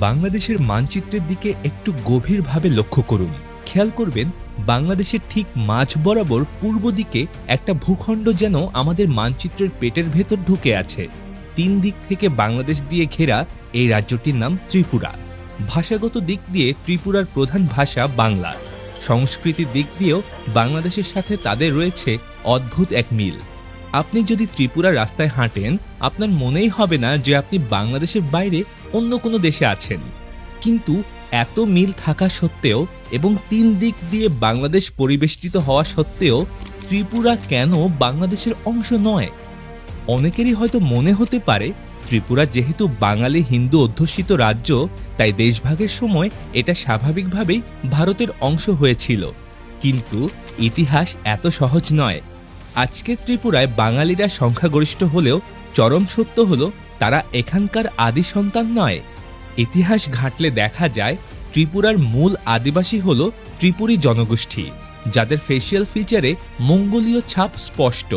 বাংলাদেশের মানচিত্রের দিকে একটু গভীরভাবে লক্ষ্য করুন। খেয়াল করবেন বাংলাদেশের ঠিক মাঝ বরাবর পূর্ব দিকে একটা ভূখণ্ড যেন আমাদের মানচিত্রের পেটের ভেতর ঢুকে আছে। 3 দিক থেকে বাংলাদেশ দিয়ে ঘেরা এই রাজ্যটির নাম ত্রিপুরা। ভাষাগত দিক দিয়ে ত্রিপুরার প্রধান ভাষা বাংলা। সংস্কৃতির দিক দিয়েও বাংলাদেশের সাথে তাদের রয়েছে অদ্ভুত এক মিল। আপনি যদি ত্রিপুরা রাস্তায় হাঁটেন, আপনার মনেই হবে না যে আপনি বাংলাদেশের বাইরে অন্য কোনো দেশে আছেন। কিন্তু এত মিল থাকা সত্ত্বেও এবং 3 দিক দিয়ে বাংলাদেশ পরিবেষ্টিত হওয়া সত্ত্বেও ত্রিপুরা কেন বাংলাদেশের অংশ নয়? অনেকেরই হয়তো মনে হতে পারে ত্রিপুরা যেহেতু বাঙালি হিন্দু অধ্যুষিত রাজ্য, তাই দেশভাগের সময় এটা স্বাভাবিকভাবেই ভারতের অংশ হয়েছিল। কিন্তু ইতিহাস এত সহজ নয়। আজকে ত্রিপুরায় বাঙালিরা সংখ্যাগরিষ্ঠ হলেও চরম সত্য হলো তারা এখানকার আদি সন্তান নয়। ইতিহাস ঘাঁটলে দেখা যায় ত্রিপুরার মূল আদিবাসী হল ত্রিপুরী জনগোষ্ঠী, যাদের ফেসিয়াল ফিচারে মঙ্গোলীয় ছাপ স্পষ্ট।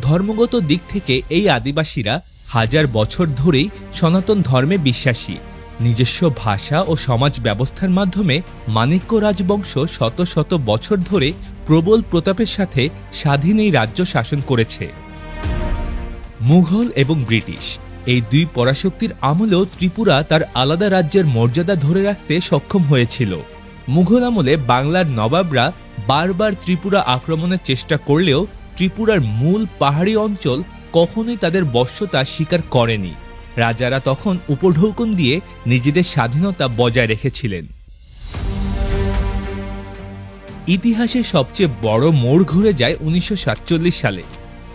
ধর্মগত দিক থেকে এই আদিবাসীরা হাজার বছর ধরেই সনাতন ধর্মে বিশ্বাসী। নিজস্ব ভাষা ও সমাজ ব্যবস্থার মাধ্যমে মাণিক্য রাজবংশ শত শত বছর ধরে প্রবল প্রতাপের সাথে স্বাধীন এই রাজ্য শাসন করেছে। মুঘল এবং ব্রিটিশ এই 2 পরাশক্তির আমলেও ত্রিপুরা তার আলাদা রাজ্যের মর্যাদা ধরে রাখতে সক্ষম হয়েছিল। মুঘল আমলে বাংলার নবাবরা বারবার ত্রিপুরা আক্রমণের চেষ্টা করলেও ত্রিপুরার মূল পাহাড়ি অঞ্চল কখনোই তাদের বশ্যতা স্বীকার করেনি। রাজারা তখন উপঢৌকন দিয়ে নিজেদের স্বাধীনতা বজায় রেখেছিলেন। ইতিহাসে সবচেয়ে বড় মোড় ঘুরে যায় 1947 সালে।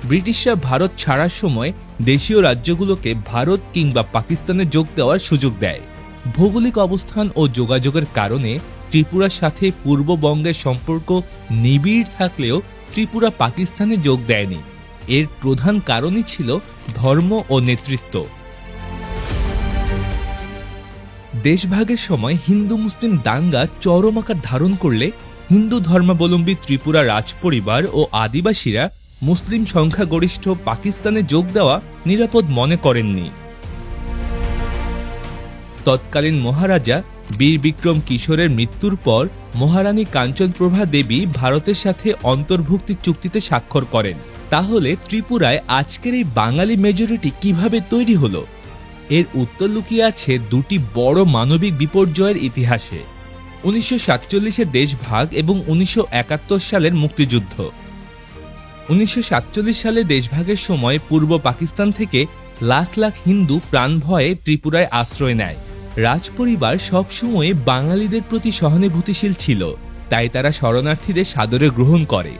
ব্রিটিশরা ভারত ছাড়ার সময় দেশীয় রাজ্যগুলোকে ভারত কিংবা পাকিস্তানে যোগ দেওয়ার সুযোগ দেয়। ভৌগোলিক অবস্থান ও যোগাযোগের কারণে ত্রিপুরার সাথে পূর্ববঙ্গের সম্পর্ক নিবিড় থাকলেও ত্রিপুরা পাকিস্তানে যোগ দেয়নি। এর প্রধান কারণই ছিল ধর্ম ও নেতৃত্ব। দেশভাগের সময় হিন্দু মুসলিম দাঙ্গা চরম আকার ধারণ করলে হিন্দু ধর্মাবলম্বী ত্রিপুরা রাজপরিবার ও আদিবাসীরা মুসলিম সংখ্যাগরিষ্ঠ পাকিস্তানে যোগ দেওয়া নিরাপদ মনে করেননি। তৎকালীন মহারাজা বীর বিক্রম কিশোরের মৃত্যুর পর মহারানী কাঞ্চনপ্রভা দেবী ভারতের সাথে অন্তর্ভুক্তি চুক্তিতে স্বাক্ষর করেন। তাহলে ত্রিপুরায় আজকের এই বাঙালি মেজরিটি কিভাবে তৈরি হলো? এর উত্তর লুকিয়ে আছে 2টি বড় মানবিক বিপর্যয়ের ইতিহাসে: 1947-এর দেশভাগ এবং 1971 সালের মুক্তিযুদ্ধ। 1947 সালে দেশভাগের সময় পূর্ব পাকিস্তান থেকে লাখ লাখ হিন্দু প্রাণ ভয়ে ত্রিপুরায় আশ্রয় নেয়। রাজপরিবার সবসময় বাঙালিদের প্রতি সহানুভূতিশীল ছিল, তাই তারা শরণার্থীদের সাদরে গ্রহণ করে।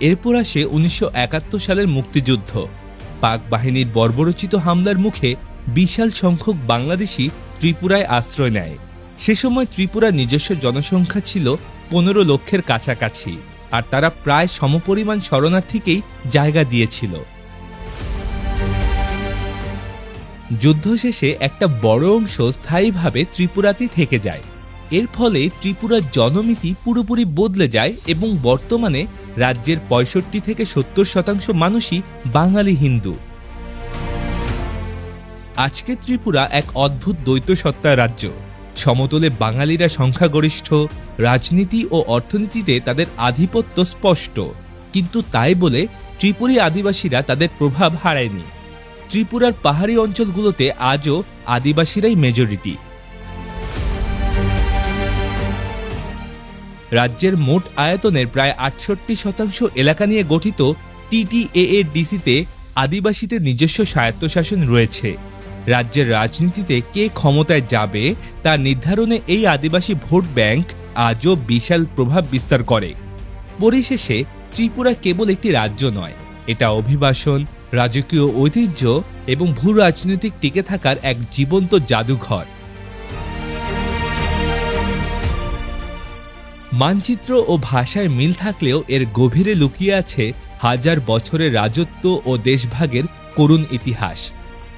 এরপর আসে 1971 সালের মুক্তিযুদ্ধ। পাক বাহিনীর বর্বরোচিত হামলার মুখে বিশাল সংখ্যক বাংলাদেশি ত্রিপুরায় আশ্রয় নেয়। সে সময় ত্রিপুরার নিজস্ব জনসংখ্যা ছিল 15 লক্ষের কাছাকাছি, আর তারা প্রায় সমপরিমাণ শরণার্থীকেই জায়গা দিয়েছিল। যুদ্ধ শেষে একটা বড় অংশ স্থায়ীভাবে ত্রিপুরাতেই থেকে যায়। এর ফলে ত্রিপুরার জনমিতি পুরোপুরি বদলে যায় এবং বর্তমানে রাজ্যের 65 থেকে 70% মানুষই বাঙালি হিন্দু। আজকে ত্রিপুরা এক অদ্ভুত দ্বৈত সত্তার রাজ্য। সমতলে বাঙালিরা সংখ্যাগরিষ্ঠ, রাজনীতি ও অর্থনীতিতে তাদের আধিপত্য স্পষ্ট, কিন্তু তাই বলে ত্রিপুরী আদিবাসীরা তাদের প্রভাব হারায়নি। ত্রিপুরার পাহাড়ি অঞ্চলগুলোতে আজও আদিবাসীরাই মেজরিটি। রাজ্যের মোট আয়তনের প্রায় 68% এলাকা নিয়ে গঠিত TTAADC-তে আদিবাসীদের নিজস্ব স্বায়ত্তশাসন রয়েছে। রাজ্যের রাজনীতিতে কে ক্ষমতায় যাবে তা নির্ধারণে এই আদিবাসী ভোট ব্যাংক আজও বিশাল প্রভাব বিস্তার করে। পরিশেষে ত্রিপুরা কেবল একটি রাজ্য নয়, এটা অভিবাসন, রাজকীয় ঐতিহ্য এবং ভূ রাজনৈতিক টিকে থাকার এক জীবন্ত জাদুঘর। মানচিত্র ও ভাষায় মিল থাকলেও এর গভীরে লুকিয়ে আছে হাজার বছরের রাজত্ব ও দেশভাগের করুণ ইতিহাস।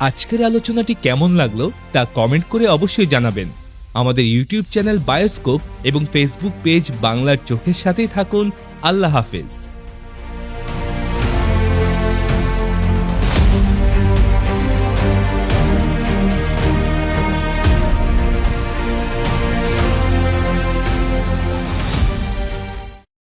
আজকের আলোচনাটি কেমন লাগলো তা কমেন্ট করে অবশ্যই জানাবেন। আমাদের ইউটিউব চ্যানেল বায়োস্কোপ এবং ফেসবুক পেজ বাংলার চোখের সাথেই থাকুন। আল্লাহ হাফেজ।